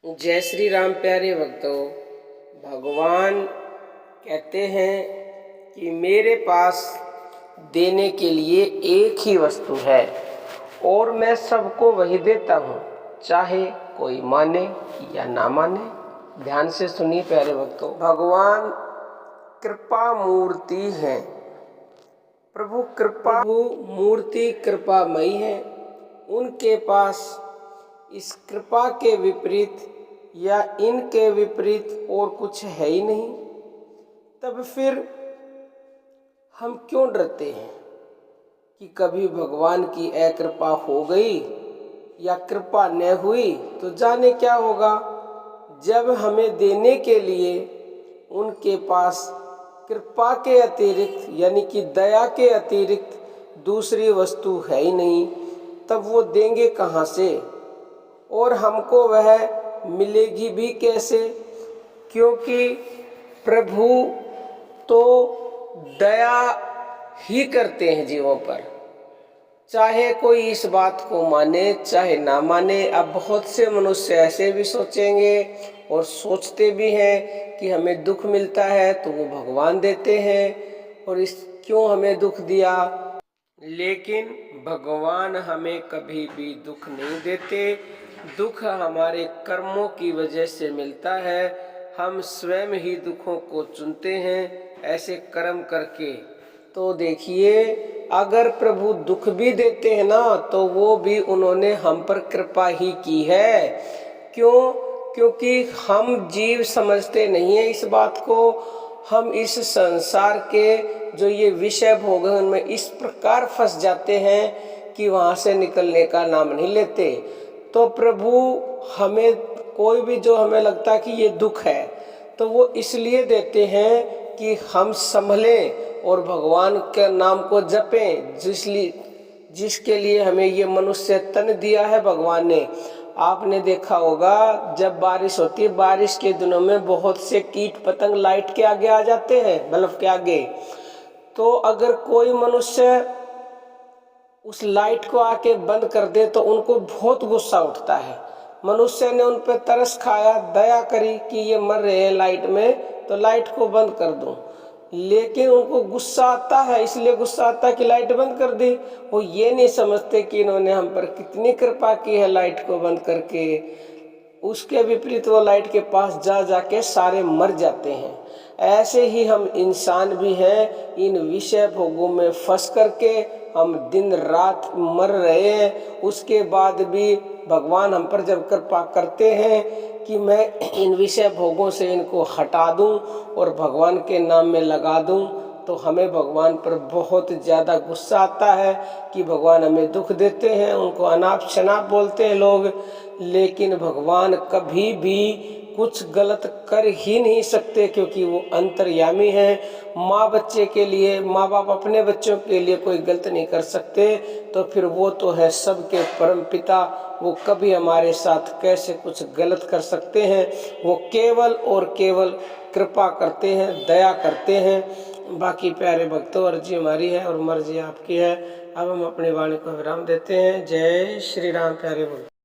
जय श्री राम प्यारे भक्तों। भगवान कहते हैं कि मेरे पास देने के लिए एक ही वस्तु है और मैं सबको वही देता हूँ, चाहे कोई माने या ना माने। ध्यान से सुनिए प्यारे भक्तों। भगवान कृपा मूर्ति है। प्रभु मूर्ति कृपामयी है। उनके पास इस कृपा के विपरीत या इनके विपरीत और कुछ है ही नहीं। तब फिर हम क्यों डरते हैं कि कभी भगवान की अकृपा हो गई या कृपा न हुई तो जाने क्या होगा। जब हमें देने के लिए उनके पास कृपा के अतिरिक्त यानी कि दया के अतिरिक्त दूसरी वस्तु है ही नहीं, तब वो देंगे कहाँ से और हमको वह मिलेगी भी कैसे। क्योंकि प्रभु तो दया ही करते हैं जीवों पर, चाहे कोई इस बात को माने चाहे ना माने। अब बहुत से मनुष्य ऐसे भी सोचेंगे और सोचते भी हैं कि हमें दुख मिलता है तो वो भगवान देते हैं और इस क्यों हमें दुख दिया। लेकिन भगवान हमें कभी भी दुख नहीं देते। दुख हमारे कर्मों की वजह से मिलता है। हम स्वयं ही दुखों को चुनते हैं ऐसे कर्म करके। तो देखिए, अगर प्रभु दुख भी देते हैं ना तो वो भी उन्होंने हम पर कृपा ही की है। क्यों? क्योंकि हम जीव समझते नहीं है इस बात को। हम इस संसार के जो ये विषय भोग हैं उनमें इस प्रकार फंस जाते हैं कि वहाँ से निकलने का नाम नहीं लेते। तो प्रभु हमें कोई भी जो हमें लगता कि ये दुख है तो वो इसलिए देते हैं कि हम संभलें और भगवान के नाम को जपें, जिसके लिए हमें ये मनुष्य तन दिया है भगवान ने। आपने देखा होगा जब बारिश होती है, बारिश के दिनों में बहुत से कीट पतंग लाइट के आगे आ जाते हैं, बल्ब के आगे। तो अगर कोई मनुष्य उस लाइट को आके बंद कर दे तो उनको बहुत गुस्सा उठता है। मनुष्य ने उन पर तरस खाया, दया करी कि ये मर रहे हैं लाइट में तो लाइट को बंद कर दूं, लेकिन उनको गुस्सा आता है। इसलिए गुस्सा आता है कि लाइट बंद कर दी। वो ये नहीं समझते कि इन्होंने हम पर कितनी कृपा की है लाइट को बंद करके। उसके विपरीत वो लाइट के पास जा जाके सारे मर जाते हैं। ऐसे ही हम इंसान भी हैं, इन विषय भोगों में फंस करके हम दिन रात मर रहे हैं। उसके बाद भी भगवान हम पर जब कृपा करते हैं कि मैं इन विषय भोगों से इनको हटा दूं और भगवान के नाम में लगा दूं, तो हमें भगवान पर बहुत ज़्यादा गुस्सा आता है कि भगवान हमें दुख देते हैं। उनको अनाप शनाप बोलते हैं लोग, लेकिन भगवान कभी भी कुछ गलत कर ही नहीं सकते क्योंकि वो अंतर्यामी है। माँ बच्चे के लिए, माँ बाप अपने बच्चों के लिए कोई गलत नहीं कर सकते, तो फिर वो तो है सबके परम पिता। वो कभी हमारे साथ कैसे कुछ गलत कर सकते हैं। वो केवल और केवल कृपा करते हैं, दया करते हैं। बाकी प्यारे भक्तों, अर्जी हमारी है और मर्जी आपकी है। अब हम अपनी वाणी को विराम देते हैं। जय श्री राम प्यारे भक्त।